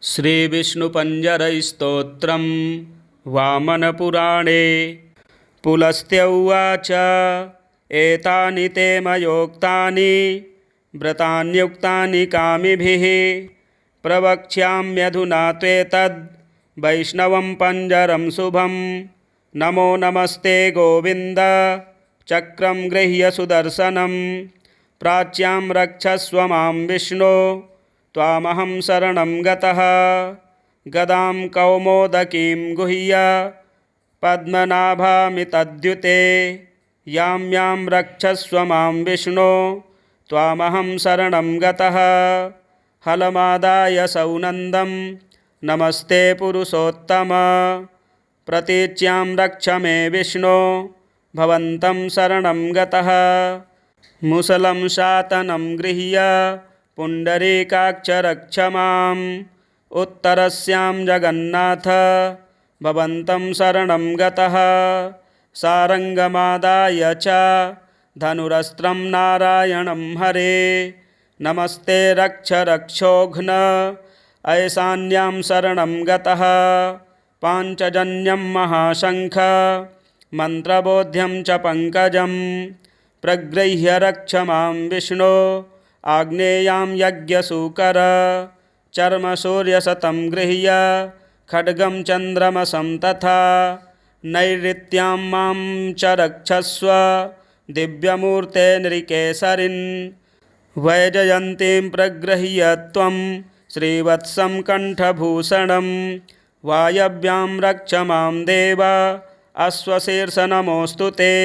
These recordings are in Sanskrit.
श्रीविष्णुपञ्जरैस्तोत्रं वामनपुराणे। पुलस्त्य उवाच एतानि ते मयोक्तानि व्रतान्युक्तानि कामिभिः प्रवक्ष्याम्यधुना त्वेतद् वैष्णवं पञ्जरं शुभं। नमो नमस्ते गोविन्द चक्रं गृह्य सुदर्शनं प्राच्यां रक्षस्व मां विष्णो त्वामहं शरणं गतः। गदां कौमोदकीं गुह्य पद्मनाभामितद्युते यां यां रक्षस्व मां विष्णो त्वामहं शरणं गतः। हलमादाय सौनन्दं नमस्ते पुरुषोत्तम प्रतीच्यां रक्ष मे विष्णो भवन्तं शरणं गतः। मुसलं शातनं गृह्य पुण्डरीकाक्ष रक्ष माम् उत्तरस्यां जगन्नाथ भवन्तं शरणं गतः। सारङ्गमादाय च धनुरस्त्रं नारायणं हरे नमस्ते रक्ष रक्षोघ्न ऐशान्यां शरणं गतः। पाञ्चजन्यं महाशङ्ख मन्त्रबोध्यं च पङ्कजं प्रगृह्य रक्ष मां विष्णो आग्नेयां यज्ञसूकर चर्मसूर्यशतं गृह्य खड्गं चन्द्रमसं तथा नैऋत्यां मां च रक्षस्व दिव्यमूर्ते नृकेसरिन् वैजयन्तीं प्रगृह्य त्वं श्रीवत्सं कण्ठभूषणं वायव्यां रक्ष मां देव अश्वशीर्षनमोऽस्तु ते।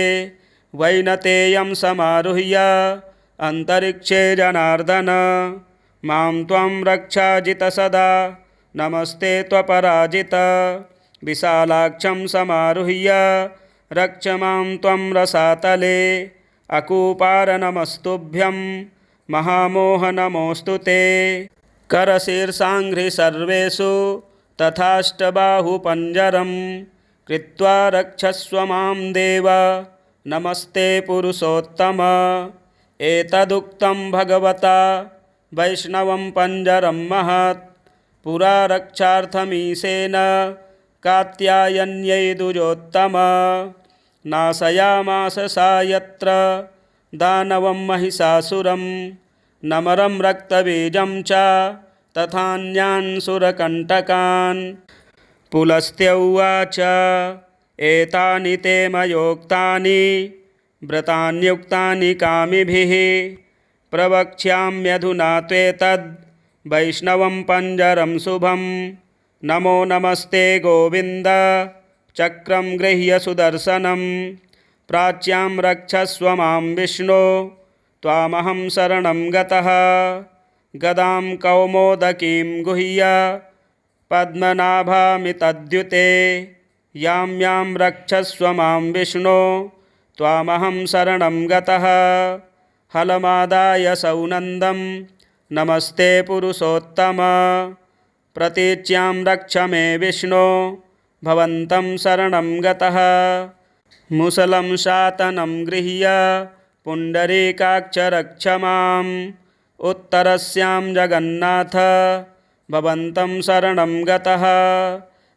वैनतेयं समारुह्य अन्तरिक्षे जनार्दन मां त्वं रक्षाजित सदा नमस्ते त्वपराजित। विशालाक्षं समारुह्य रक्ष मां त्वं रसातले अकूपार नमस्तुभ्यं महामोह नमोऽस्तु ते। करशीर्षाङ्घ्रि सर्वेषु तथाष्टबाहुपञ्जरं कृत्वा रक्षस्व मां देव नमस्ते पुरुषोत्तम। एतदुक्तं भगवता वैष्णवं पञ्जरं महत् पुरा रक्षार्थमीशेन कात्यायन्यै दुजोत्तम। नाशयामास सा यत्र दानवं महिषासुरं नमरं रक्तबीजं च तथान्यान् सुरकण्टकान्। पुलस्त्य उवाच एतानि ते मयोक्तानि व्रतान्युक्तानि कामिभिः प्रवक्ष्याम्यधुना त्वेतद् वैष्णवं पञ्जरं शुभं। नमो नमस्ते गोविन्द चक्रं गृह्य सुदर्शनं प्राच्यां रक्षस्व मां विष्णो त्वामहं शरणं गतः। गदां कौमोदकीं गुह्य पद्मनाभामितद्युते यां यां रक्षस्व मां विष्णो त्वामहं शरणं गतः। हलमादाय सौनन्दं नमस्ते पुरुषोत्तम प्रतीच्यां रक्ष मे विष्णो भवन्तं शरणं गतः। मुसलं शातनं गृह्य पुण्डरीकाक्ष रक्ष माम् उत्तरस्यां जगन्नाथ भवन्तं शरणं गतः।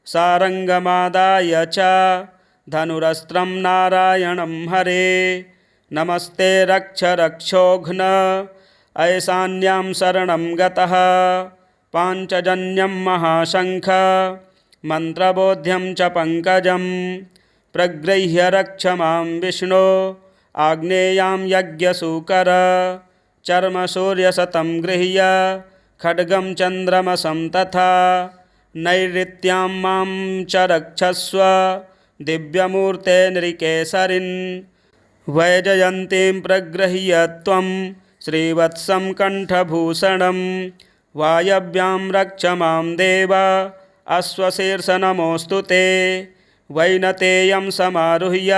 सारङ्गमादाय च धनुरस्त्रं नारायणं हरे नमस्ते रक्ष रक्षोघ्न ऐशान्यां शरणं गतः। पाञ्चजन्यं महाशङ्ख मन्त्रबोध्यं च पङ्कजं प्रगृह्य रक्ष मां विष्णो आग्नेयां यज्ञसूकर चर्मसूर्यशतं गृह्य खड्गं चन्द्रमसं तथा नैऋत्यां मां च रक्षस्व दिव्यमूर्ते नृकेसरिन् वैजयन्तीं प्रगृह्य त्वं श्रीवत्सं कण्ठभूषणं वायव्यां रक्ष मां देव अश्वशीर्षनमोऽस्तु ते। वैनतेयं समारुह्य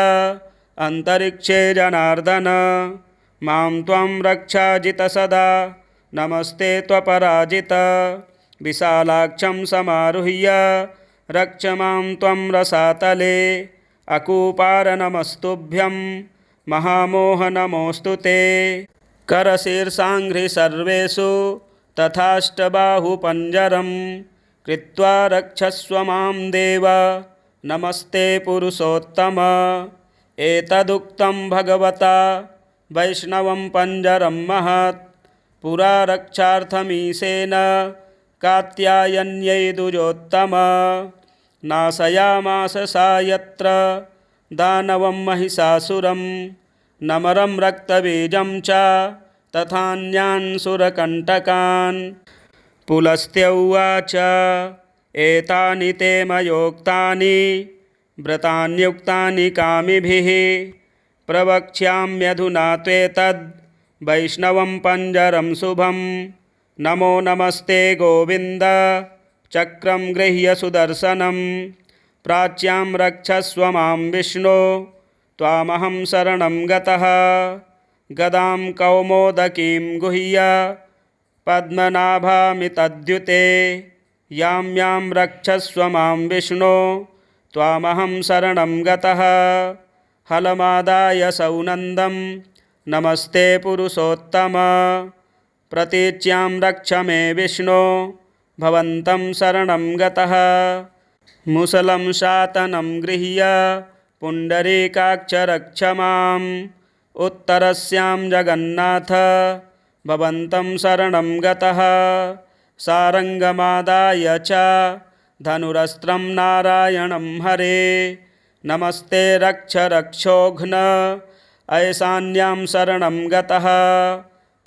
अन्तरिक्षे जनार्दन मां त्वं रक्षाजित सदा नमस्ते त्वपराजित। विशालाक्षं समारुह्य रक्ष मां त्वं रसातले अकूपार नमस्तुभ्यं महामोह नमोऽस्तु ते। करशीर्षाङ्घ्रि सर्वेषु तथाष्टबाहुपञ्जरं कृत्वा रक्षस्व मां देव नमस्ते पुरुषोत्तम। एतदुक्तं भगवता वैष्णवं पञ्जरं महत् पुरा रक्षार्थमीशेन कात्यायन्यै दुजोत्तम। नाशयामास सा यत्र दानवं महिषासुरं नमरं रक्तबीजं च तथान्यान् सुरकण्टकान्। पुलस्त्य उवाच एतानि ते मयोक्तानि व्रतान्युक्तानि कामिभिः प्रवक्ष्याम्यधुना त्वेतद् वैष्णवं पञ्जरं शुभं। नमो नमस्ते गोविन्द चक्रं गृह्य सुदर्शनं प्राच्यां रक्षस्व मां विष्णो त्वामहं शरणं गतः। गदां कौमोदकीं गुह्य पद्मनाभामितद्युते यां यां रक्षस्व मां विष्णो त्वामहं शरणं गतः। हलमादाय सौनन्दं नमस्ते पुरुषोत्तम प्रतीच्यां रक्ष मे विष्णो भवन्तं शरणं गतः। मुसलं शातनं गृह्य पुण्डरीकाक्ष रक्ष माम् उत्तरस्यां जगन्नाथ भवन्तं शरणं गतः। सारङ्गमादाय च धनुरस्त्रं नारायणं हरे नमस्ते रक्ष रक्षोघ्न ऐशान्यां शरणं गतः।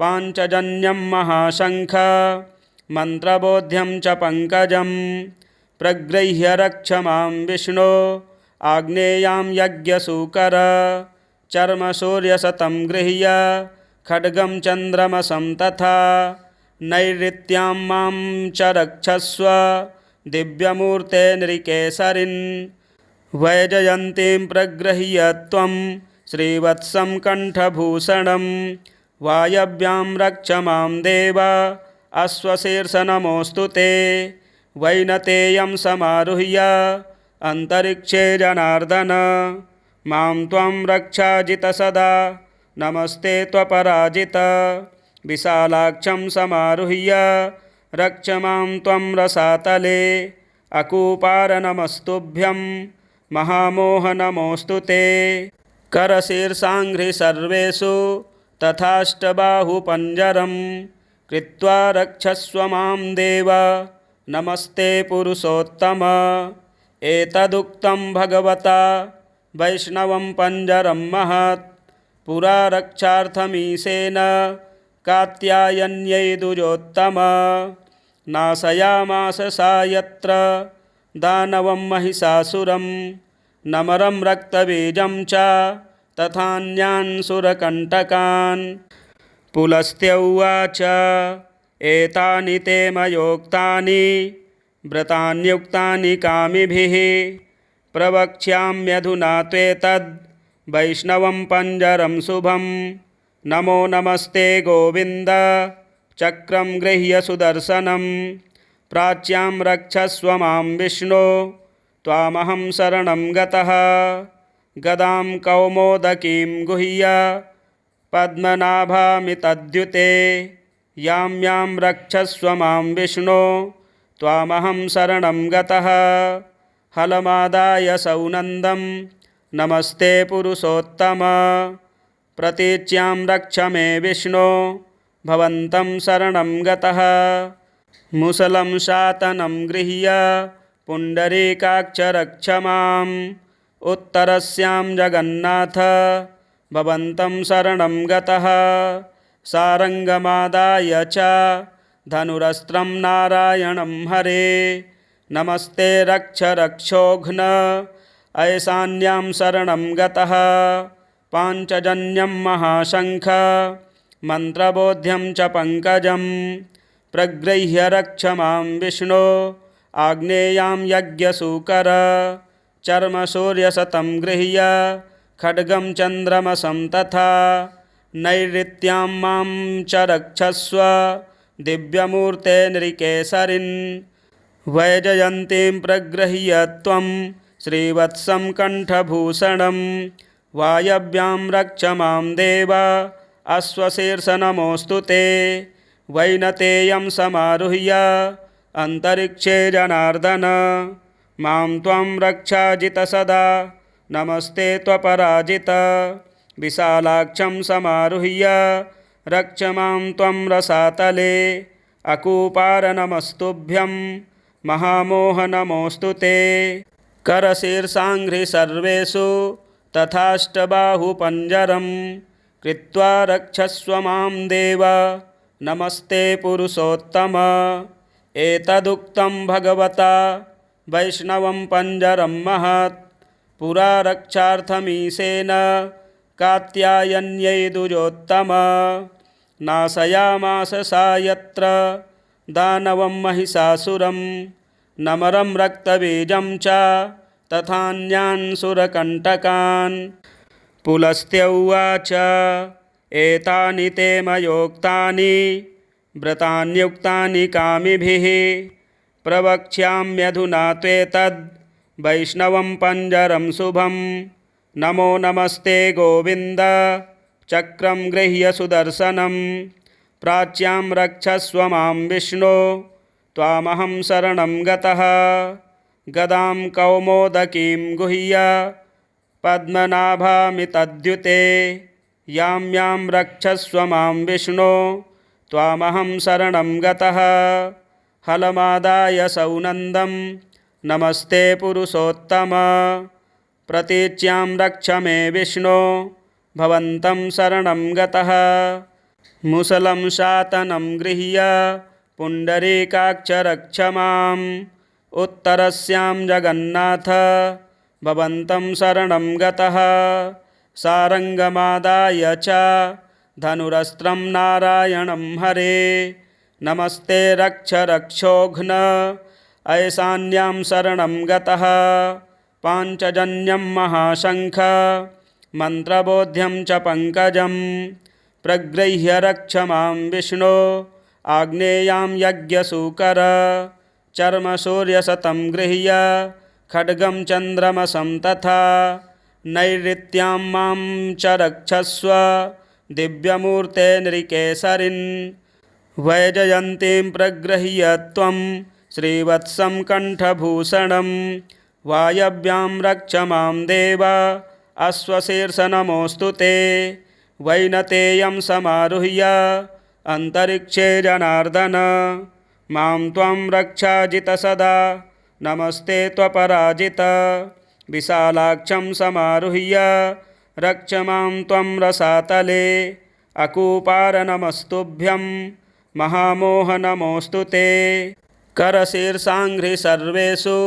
पाञ्चजन्यं महाशङ्ख मन्त्रबोध्यं च पङ्कजं प्रगृह्य रक्ष मां विष्णो आग्नेयां यज्ञसूकर। चर्मसूर्यशतं गृह्य खड्गं चन्द्रमसं तथा नैऋत्यां मां च रक्षस्व दिव्यमूर्ते नृकेसरिन्। वैजयन्तीं प्रगृह्य त्वं श्रीवत्सं कण्ठभूषणं वायव्यां रक्ष मां देव अश्वशीर्ष नमोऽस्तु ते। वैनतेयं समारुह्य अन्तरिक्षे जनार्दन मां त्वं रक्षाजित सदा नमस्ते त्वपराजित। विशालाक्षं समारुह्य रक्ष मां त्वं रसातले अकूपार नमस्तुभ्यं महामोह नमोऽस्तु ते। करशीर्षाङ्घ्रि सर्वेषु तथाष्टबाहुपञ्जरं कृत्वा रक्षस्व मां देव नमस्ते पुरुषोत्तम। एतदुक्तं भगवता वैष्णवं पञ्जरं महत् पुरा रक्षार्थमीशेन कात्यायन्यै दुजोत्तम। नाशयामास सा यत्र दानवं महिषासुरं नमरं रक्तबीजं च तथान्यान् सुरकण्टकान्। पुलस्त्य उवाच एतानि ते मयोक्तानि व्रतान्युक्तानि कामिभिः प्रवक्ष्याम्यधुना त्वेतद् वैष्णवं पञ्जरं शुभं। नमो नमस्ते गोविन्द चक्रं गृह्य सुदर्शनं प्राच्यां रक्षस्व मां विष्णो त्वामहं शरणं गतः। गदां कौमोदकीं गुह्य पद्मनाभामितद्युते यां यां रक्षस्व मां विष्णो त्वामहं शरणं गतः। हलमादाय सौनन्दं नमस्ते पुरुषोत्तम प्रतीच्यां रक्ष मे विष्णो भवन्तं शरणं गतः। मुसलं शातनं गृह्य पुण्डरीकाक्ष रक्ष माम् उत्तरस्यां जगन्नाथ भवन्तं शरणं गतः। सारङ्गमादाय च धनुरस्त्रं नारायणं हरे नमस्ते रक्ष रक्षोघ्न ऐशान्यां शरणं गतः। पाञ्चजन्यं महाशङ्ख मन्त्रबोध्यं च पङ्कजं प्रगृह्य रक्ष मां विष्णो आग्नेयां यज्ञसूकर। चर्मसूर्यशतं गृह्य खड्गं चन्द्रमसं तथा नैऋत्यां मां च रक्षस्व दिव्यमूर्ते नृकेसरिन्। वैजयन्तीं प्रगृह्य त्वं श्रीवत्सं कण्ठभूषणं वायव्यां रक्ष मां देव अश्वशीर्ष नमोऽस्तु ते। वैनतेयं समारुह्य अन्तरिक्षे जनार्दन मां त्वं रक्षाजित सदा नमस्ते त्वपराजित विशालाक्षं समारुह्य रक्ष मां त्वं रसातले अकूपार नमस्तुभ्यं महामोह नमोऽस्तु ते करशीर्षाङ्घ्रि सर्वेषु तथाष्टबाहुपञ्जरं कृत्वा रक्षस्व मां देव नमस्ते पुरुषोत्तम एतदुक्तं भगवता वैष्णवं पञ्जरं महत् पुरा रक्षार्थमीशेन कात्यायन्यै दुजोत्तम नाशयामास सा यत्र दानवं महिषासुरं नमरं रक्तबीजं च तथान्यान् सुरकण्टकान् पुलस्त्य उवाच एतानि ते मयोक्तानि व्रतान्युक्तानि कामिभिः प्रवक्ष्याम्यधुना त्वेतद् वैष्णवं पञ्जरं शुभं नमो नमस्ते गोविन्द चक्रं गृह्य सुदर्शनं प्राच्यां रक्षस्व मां विष्णो त्वामहं शरणं गतः गदां कौमोदकीं गुह्य पद्मनाभामितद्युते यां यां रक्षस्व मां विष्णो त्वामहं शरणं गतः हलमादाय सौनन्दं नमस्ते पुरुषोत्तम प्रतीच्यां रक्ष मे विष्णो भवन्तं शरणं गतः मुसलं शातनं गृह्य पुण्डरीकाक्ष रक्ष माम् उत्तरस्यां जगन्नाथ भवन्तं शरणं गतः सारङ्गमादाय च धनुरस्त्रं नारायणं हरे नमस्ते रक्ष रक्षोघ्न ऐशान्यां शरणं गतः पाञ्चजन्यं महाशङ्ख मन्त्रबोध्यं च पङ्कजं प्रगृह्य रक्ष मां विष्णो आग्नेयां यज्ञसूकर चर्मसूर्यशतं गृह्य खड्गं चन्द्रमसं तथा नैऋत्यां मां च रक्षस्व दिव्यमूर्ते नृकेसरिन् वैजयन्तीं प्रगृह्य त्वं श्रीवत्सं कण्ठभूषणं वायव्यां रक्ष मां देव अश्वशीर्षनमोऽस्तु ते वैनतेयं समारुह्य अन्तरिक्षे जनार्दन मां त्वं रक्षाजित सदा नमस्ते त्वपराजित विशालाक्षं समारुह्य रक्ष मां त्वं रसातले अकूपार नमस्तुभ्यं महामोह नमोऽस्तु ते करशीर्षाङ्घ्रि सर्वेषु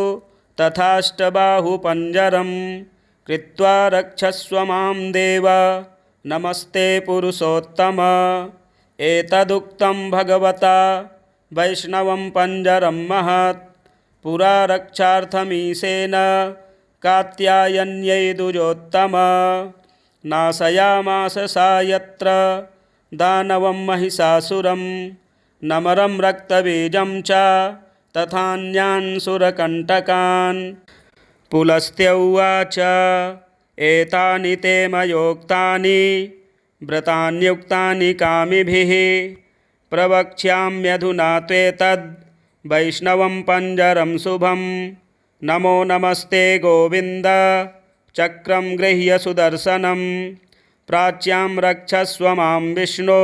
तथाष्टबाहुपञ्जरं कृत्वा रक्षस्व मां देव नमस्ते पुरुषोत्तम एतदुक्तं भगवता वैष्णवं पञ्जरं महत् पुरा रक्षार्थमीशेन कात्यायन्यै दुजोत्तम नाशयामास सा यत्र दानवं महिषासुरं नमरं रक्तबीजं च तथान्यान् सुरकण्टकान् पुलस्त्य उवाच एतानि ते मयोक्तानि व्रतान्युक्तानि कामिभिः प्रवक्ष्याम्यधुना त्वेतद् वैष्णवं पञ्जरं शुभं नमो नमस्ते गोविन्द चक्रं गृह्य सुदर्शनं प्राच्यां रक्षस्व मां विष्णो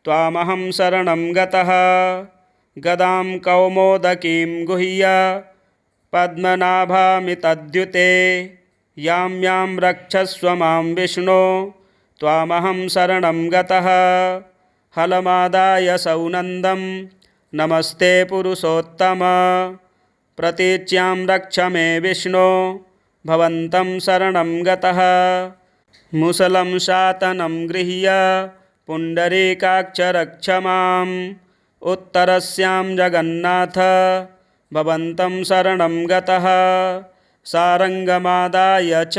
त्वामहं शरणं गतः गदां कौमोदकीं गुह्य पद्मनाभामितद्युते यां यां रक्षस्व मां विष्णो त्वामहं शरणं गतः हलमादाय सौनन्दं नमस्ते पुरुषोत्तम प्रतीच्यां रक्ष मे विष्णो भवन्तं शरणं गतः मुसलं शातनं गृह्य पुण्डरीकाक्ष रक्ष माम् उत्तरस्यां जगन्नाथ भवन्तं शरणं गतः सारङ्गमादाय च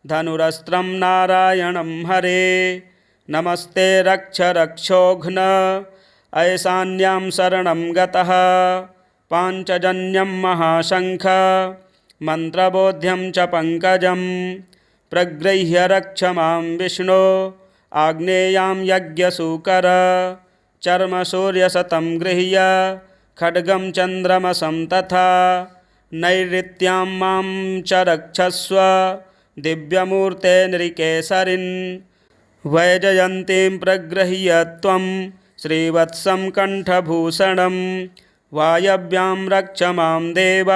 धनुरस्त्रं नारायणं हरे नमस्ते रक्ष रक्षोघ्न ऐशान्यां शरणं गतः पाञ्चजन्यं महाशङ्ख मन्त्रबोध्यं च पङ्कजं प्रगृह्य रक्ष मां विष्णो आग्नेयां यज्ञसूकर चर्मसूर्यशतं गृह्य खड्गं चन्द्रमसं तथा नैऋत्यां मां च रक्षस्व दिव्यमूर्ते नृकेसरिन् वैजयन्तीं प्रगृह्य त्वं श्रीवत्सं कण्ठभूषणं वायव्यां रक्ष मां देव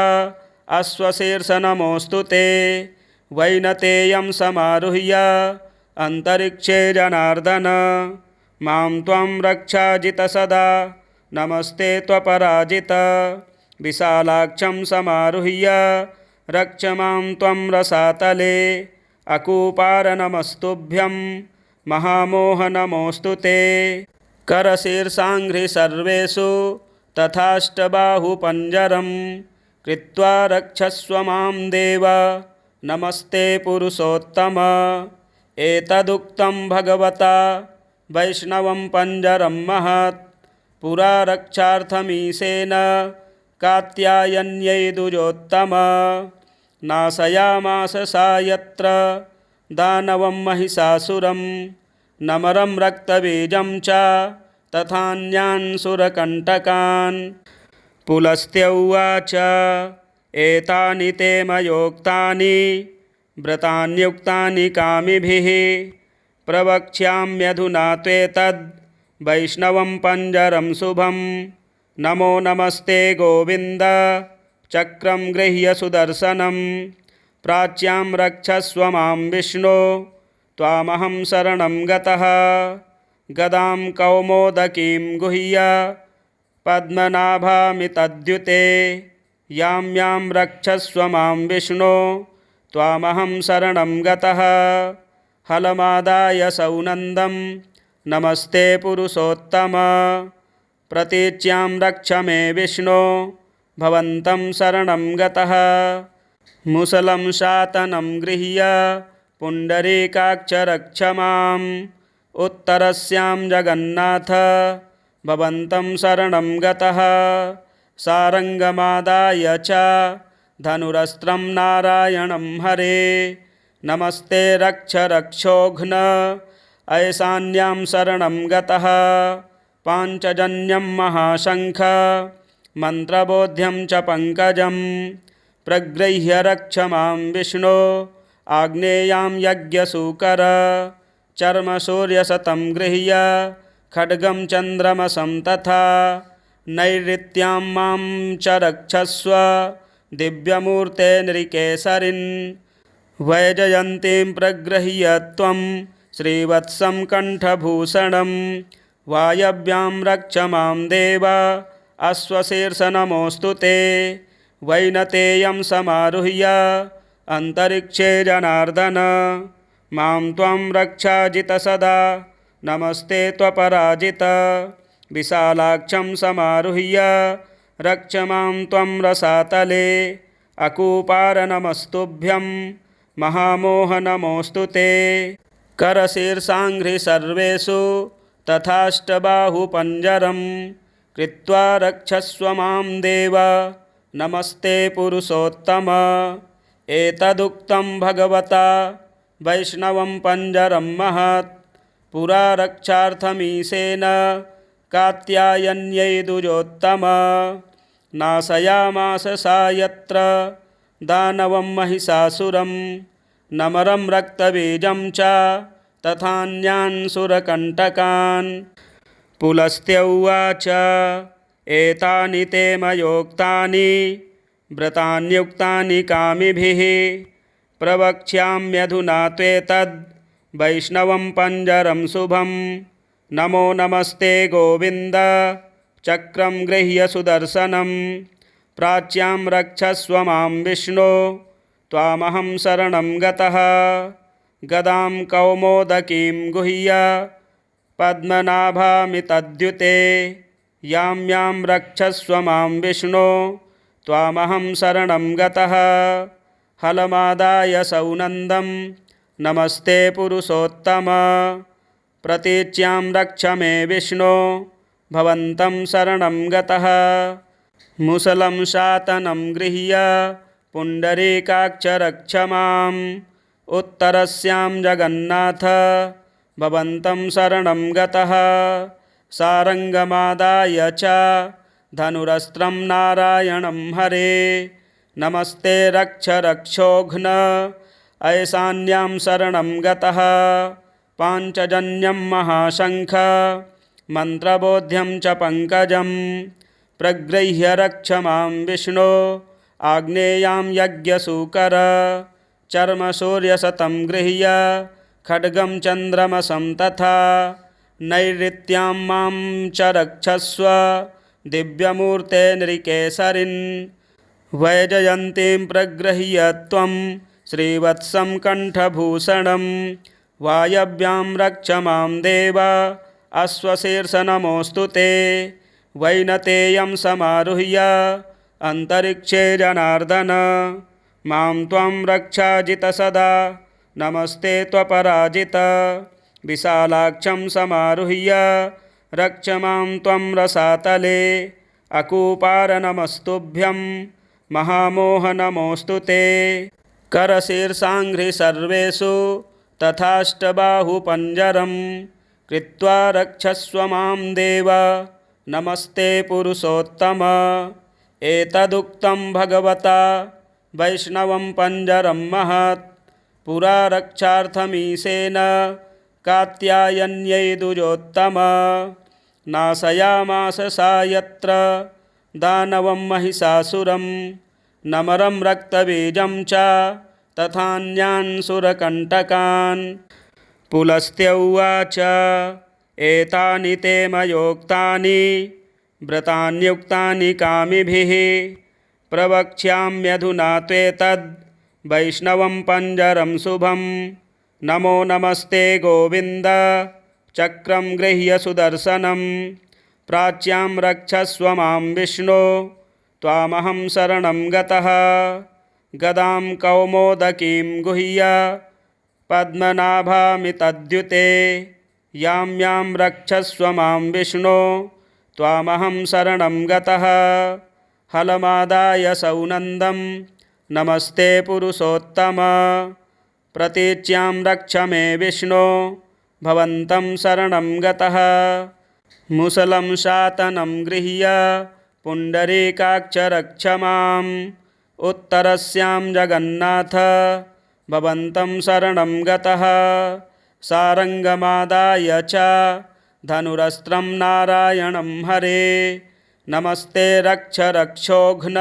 अश्वशीर्षनमोऽस्तु ते वैनतेयं समारुह्य अन्तरिक्षे जनार्दन मां त्वं रक्षाजित सदा नमस्ते त्वपराजित विशालाक्षं समारुह्य रक्ष मां त्वं रसातले अकूपार नमस्तुभ्यं महामोह नमोऽस्तु ते करशीर्षाङ्घ्रि सर्वेषु तथाष्टबाहुपञ्जरं कृत्वा रक्षस्व मां देव नमस्ते पुरुषोत्तम एतदुक्तं भगवता वैष्णवं पञ्जरं महत् पुरा रक्षार्थमीशेन कात्यायन्यै दुजोत्तम नाशयामास सा यत्र दानवं महिषासुरं नमरं रक्तबीजं च तथान्यान् सुरकण्टकान् पुलस्त्य उवाच एतानि ते मयोक्तानि व्रतान्युक्तानि कामिभिः प्रवक्ष्याम्यधुना त्वेतद् वैष्णवं पञ्जरं शुभं नमो नमस्ते गोविन्द चक्रं गृह्य सुदर्शनं प्राच्यां रक्षस्व मां विष्णो त्वामहं शरणं गतः गदां कौमोदकीं गुह्य पद्मनाभामितद्युते यां यां रक्षस्व मां विष्णो त्वामहं शरणं गतः हलमादाय सौनन्दं नमस्ते पुरुषोत्तम प्रतीच्यां रक्ष मे विष्णो भवन्तं शरणं गतः मुसलं शातनं गृह्य पुण्डरीकाक्ष रक्ष माम् उत्तरस्यां जगन्नाथ भवन्तं शरणं गतः सारङ्गमादाय च धनुरस्त्रं नारायणं हरे नमस्ते रक्ष रक्षोघ्न ऐशान्यां शरणं गतः पाञ्चजन्यं महाशङ्ख मन्त्रबोध्यं च पङ्कजं प्रगृह्य रक्ष मां विष्णो आग्नेयां यज्ञसूकर चर्मसूर्यशतं गृह्य खड्गं चन्द्रमसं तथा नैऋत्यां मां च रक्षस्व दिव्यमूर्ते नृकेसरिन् वैजयन्तीं प्रगृह्य त्वं श्रीवत्सं कण्ठभूषणं वायव्यां रक्ष मां देव अश्वशीर्षनमोऽस्तु ते वैनतेयं समारुह्य अन्तरिक्षे जनार्दन मां त्वं रक्षाजित सदा नमस्ते त्वपराजित विशालाक्षं समारुह्य रक्ष मां त्वं रसातले अकूपार नमस्तुभ्यं महामोह नमोऽस्तु ते करशीर्षाङ्घ्रि सर्वेषु तथाष्टबाहुपञ्जरं कृत्वा रक्षस्व मां देव नमस्ते पुरुषोत्तम एतदुक्तं भगवता वैष्णवं पञ्जरं महत् पुरा रक्षार्थमीशेन कात्यायन्यै दुजोत्तम नाशयामास सा यत्र दानवं महिषासुरं नमरं रक्तबीजं च तथान्यान् सुरकण्टकान् पुलस्त्य उवाच एतानि ते मयोक्तानि व्रतान्युक्तानि कामिभिः प्रवक्ष्याम्यधुना त्वेतद् वैष्णवं पञ्जरं शुभं नमो नमस्ते गोविन्द चक्रं गृह्य सुदर्शनं प्राच्यां रक्षस्व मां विष्णो त्वामहं शरणं गतः गदां कौमोदकीं गुह्य पद्मनाभामितद्युते यां यां रक्षस्व मां विष्णो त्वामहं शरणं गतः हलमादाय सौनन्दं नमस्ते पुरुषोत्तम प्रतीच्यां रक्ष मे विष्णो भवन्तं शरणं गतः मुसलं शातनं गृह्य पुण्डरीकाक्ष रक्ष माम् उत्तरस्यां जगन्नाथ भवन्तं शरणं गतः सारङ्गमादाय च धनुरस्त्रं नारायणं हरे नमस्ते रक्ष रक्षोघ्न ऐशान्यां शरणं गतः पाञ्चजन्यं महाशङ्ख मन्त्रबोध्यं च पङ्कजं प्रगृह्य रक्ष मां विष्णो आग्नेयां यज्ञसूकर चर्मसूर्यशतं गृह्य खड्गं चन्द्रमसं तथा नैऋत्यां मां च रक्षस्व दिव्यमूर्ते नृकेसरिन् वैजयन्तीं प्रगृह्य त्वं श्रीवत्सं कण्ठभूषणं वायव्यां रक्ष मां देव अश्वशीर्ष नमोऽस्तु ते वैनतेयं समारुह्य अन्तरिक्षे जनार्दन मां त्वं रक्षाजित सदा नमस्ते त्वपराजित विशालाक्षं समारुह्य रक्ष मां त्वं रसातले अकूपार नमस्तुभ्यं महामोह नमोऽस्तु ते करशीर्षाङ्घ्रि सर्वेषु तथाष्टबाहुपञ्जरं कृत्वा रक्षस्व मां देव नमस्ते पुरुषोत्तम एतदुक्तं भगवता वैष्णवं पञ्जरं महत् पुरा रक्षार्थमीशेन कात्यायन्यै दुजोत्तम नाशयामास सा यत्र दानवं महिषासुरं नमरं रक्तबीजं च तथान्यान् सुरकण्टकान् पुलस्त्य उवाच एतानि ते मयोक्तानि व्रतान्युक्तानि कामिभिः प्रवक्ष्याम्यधुना त्वेतद् वैष्णवं पञ्जरं शुभं नमो नमस्ते गोविन्द चक्रं गृह्य सुदर्शनं प्राच्यां रक्षस्व मां विष्णो त्वामहं शरणं गतः गदां कौमोदकीं गुह्य पद्मनाभामितद्युते यां यां रक्षस्व मां विष्णो त्वामहं शरणं गतः हलमादाय सौनन्दं नमस्ते पुरुषोत्तम प्रतीच्यां रक्ष मे विष्णो भवन्तं शरणं गतः मुसलं शातनं गृह्य पुण्डरीकाक्ष रक्ष माम् उत्तरस्यां जगन्नाथ भवन्तं शरणं गतः सारङ्गमादाय च धनुरस्त्रं नारायणं हरे नमस्ते रक्ष रक्षोघ्न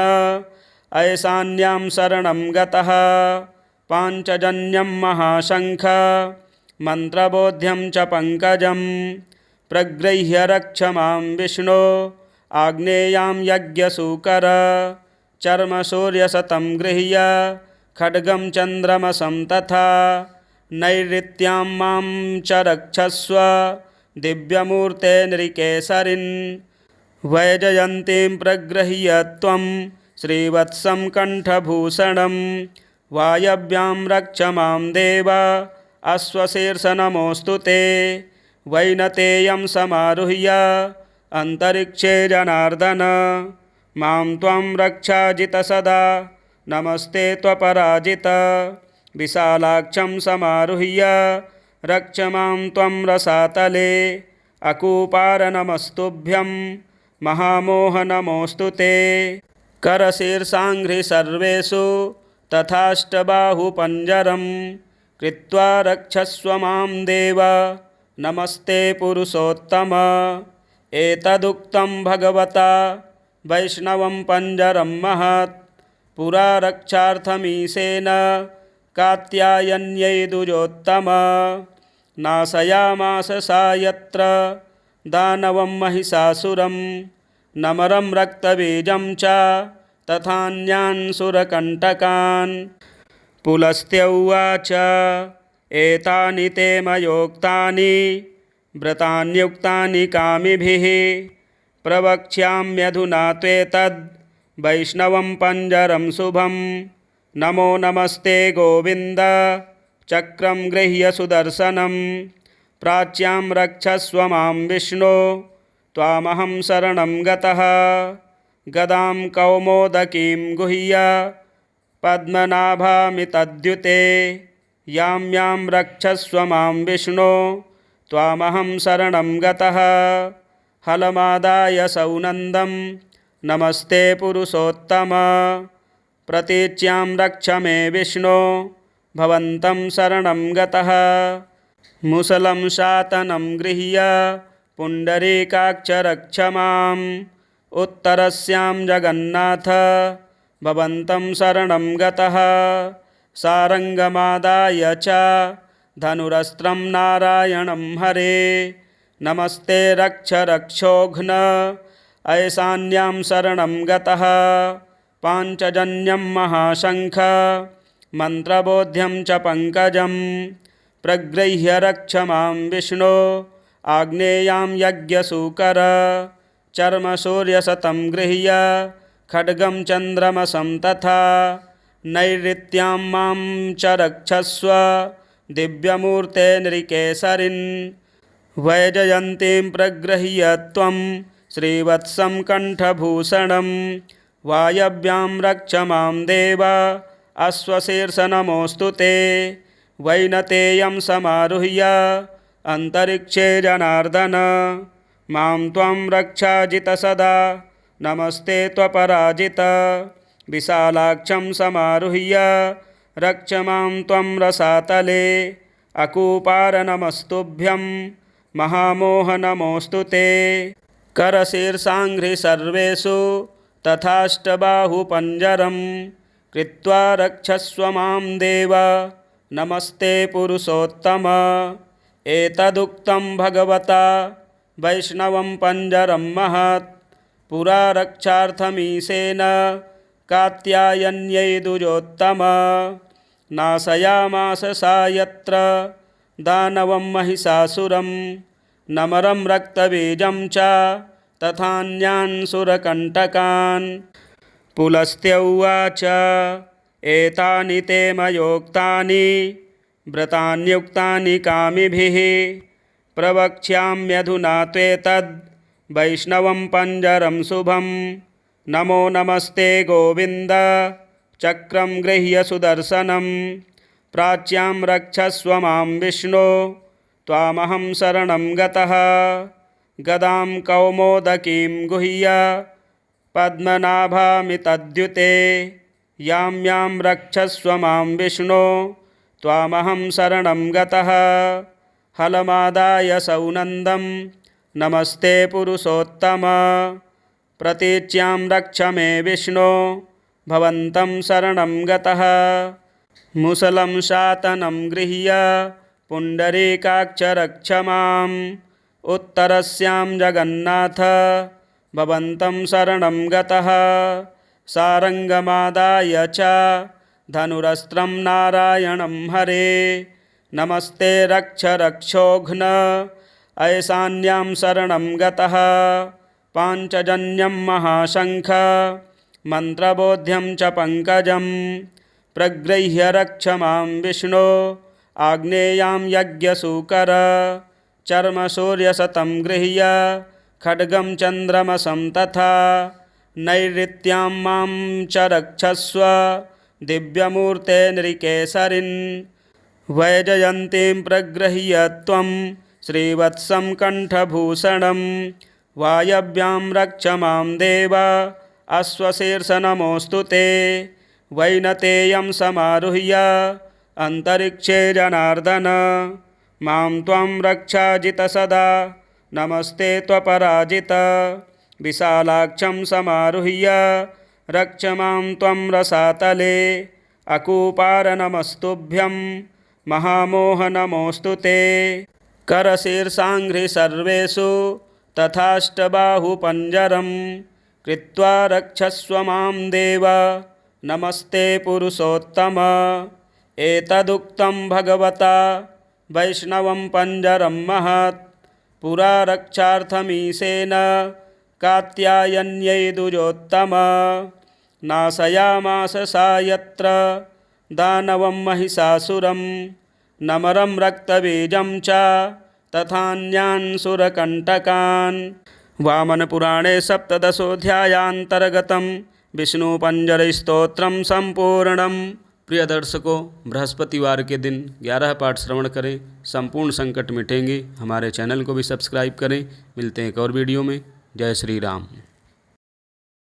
ऐशान्यां शरणं गतः पाञ्चजन्यं महाशङ्ख मन्त्रबोध्यं च पङ्कजं प्रगृह्य रक्ष मां विष्णो आग्नेयां यज्ञसूकर चर्मसूर्यशतं गृह्य खड्गं चन्द्रमसं तथा नैऋत्यां मां च रक्षस्व दिव्यमूर्ते नृकेसरिन् वैजयन्तीं प्रगृह्य त्वं श्रीवत्सं कण्ठभूषणं वायव्यां रक्ष मां देव अश्वशीर्ष नमोऽस्तु ते वैनतेयं समारुह्य अन्तरिक्षे जनार्दन मां त्वं रक्षाजित सदा नमस्ते त्वपराजित विशालाक्षं समारुह्य रक्ष मां त्वं रसातले अकूपार नमस्तुभ्यं महामोह नमोऽस्तु ते करशीर्षाङ्घ्रि सर्वेषु तथाष्टबाहुपञ्जरं कृत्वा रक्षस्व मां देव नमस्ते पुरुषोत्तम एतदुक्तं भगवता वैष्णवं पञ्जरं महत् पुरा रक्षार्थमीशेन कात्यायन्यै दुजोत्तम नाशयामास सा यत्र दानवं महिषासुरं नमरं रक्तबीजं च तथान्यान् सुरकण्टकान् पुलस्त्य उवाच एतानि ते मयोक्तानि व्रतान्युक्तानि कामिभिः प्रवक्ष्याम्यधुना त्वेतद् वैष्णवं पञ्जरं शुभं नमो नमस्ते गोविन्द चक्रं गृह्य सुदर्शनं प्राच्यां रक्षस्व मां विष्णो त्वामहं शरणं गतः गदां कौमोदकीं गुह्य पद्मनाभामितद्युते यां यां रक्षस्व मां विष्णो त्वामहं शरणं गतः हलमादाय सौनन्दं नमस्ते पुरुषोत्तम प्रतीच्यां रक्ष मे विष्णो भवन्तं शरणं गतः मुसलं शातनं गृह्य पुण्डरीकाक्ष रक्ष माम् उत्तरस्यां जगन्नाथ भवन्तं शरणं गतः सारङ्गमादाय च धनुरस्त्रं नारायणं हरे नमस्ते रक्ष रक्षोघ्न ऐशान्यां शरणं गतः पाञ्चजन्यं महाशङ्ख मन्त्रबोध्यं च पङ्कजं प्रगृह्य रक्ष मां विष्णो आग्नेयां यज्ञसूकर चर्मसूर्यशतं गृह्य खड्गं चन्द्रमसं तथा नैऋत्यां मां च रक्षस्व दिव्यमूर्ते नृकेसरिन् वैजयन्तीं प्रगृह्य त्वं श्रीवत्सं कण्ठभूषणं वायव्यां रक्ष मां देव अश्वशीर्षनमोऽस्तु ते वैनतेयं समारुह्य अन्तरिक्षे जनार्दन मां त्वं रक्षाजित सदा नमस्ते त्वपराजित विशालाक्षं समारुह्य रक्ष मां त्वं रसातले अकूपार नमस्तुभ्यं महामोह नमोऽस्तु ते करशीर्षाङ्घ्रि सर्वेषु तथाष्टबाहुपञ्जरं कृत्वा रक्षस्व मां देव नमस्ते पुरुषोत्तम एतदुक्तं भगवता वैष्णवं पञ्जरं महत् पुरा रक्षार्थमीशेन कात्यायन्यै दुजोत्तम नाशयामास सा यत्र दानवं महिषासुरं नमरं रक्तबीजं च तथान्यान् सुरकण्टकान् पुलस्त्य उवाच एतानि ते मयोक्तानि व्रतान्युक्तानि कामिभिः प्रवक्ष्याम्यधुना त्वेतद् वैष्णवं पञ्जरं शुभं नमो नमस्ते गोविन्द चक्रं गृह्य सुदर्शनं प्राच्यां रक्षस्व मां विष्णो त्वामहं शरणं गतः गदां कौमोदकीं गुह्य पद्मनाभामितद्युते यां यां रक्षस्व मां विष्णो त्वामहं शरणं गतः हलमादाय सौनन्दं नमस्ते पुरुषोत्तम प्रतीच्यां रक्ष मे विष्णो भवन्तं शरणं गतः मुसलं शातनं गृह्य पुण्डरीकाक्ष रक्ष माम् उत्तरस्यां जगन्नाथ भवन्तं शरणं गतः सारङ्गमादाय च धनुरस्त्रं नारायणं हरे नमस्ते रक्ष रक्षोघ्न ऐशान्यां शरणं गतः पाञ्चजन्यं महाशङ्ख मन्त्रबोध्यं च पङ्कजं प्रगृह्य रक्ष मां विष्णो आग्नेयां यज्ञसूकर चर्मसूर्यशतं गृह्य खड्गं चन्द्रमसं तथा नैऋत्यां मां च रक्षस्व दिव्यमूर्ते नृकेसरिन् वैजयन्तीं प्रगृह्य त्वं श्रीवत्सं कण्ठभूषणं वायव्यां रक्ष मां देव अश्वशीर्षनमोऽस्तु ते वैनतेयं समारुह्य अन्तरिक्षे जनार्दन मां त्वं रक्षाजित सदा नमस्ते त्वपराजित विशालाक्षं समारुह्य रक्ष मां त्वं रसातले अकूपार नमस्तुभ्यं महामोह नमोऽस्तु ते करशीर्षाङ्घ्रि सर्वेषु तथाष्टबाहुपञ्जरं कृत्वा रक्षस्व मां देव नमस्ते पुरुषोत्तम एतदुक्तं भगवता वैष्णवं पञ्जरं महत् पुरा रक्षार्थमीशेन कात्यायन्यै दुजोत्तम नाशयामास सा यत्र दानवं महिषासुरं नमरं रक्तबीजं च तथान्यान् सुरकण्टकान्। वामनपुराणे सप्तदशोऽध्यायान्तर्गतं विष्णुपञ्जरस्तोत्रं सम्पूर्णम्। प्रिय दर्शकों, बृहस्पतिवार के दिन 11 पाठ श्रवण करें, संपूर्ण संकट मिटेंगे। हमारे चैनल को भी सब्सक्राइब करें। मिलते हैं एक और वीडियो में। जय श्री राम।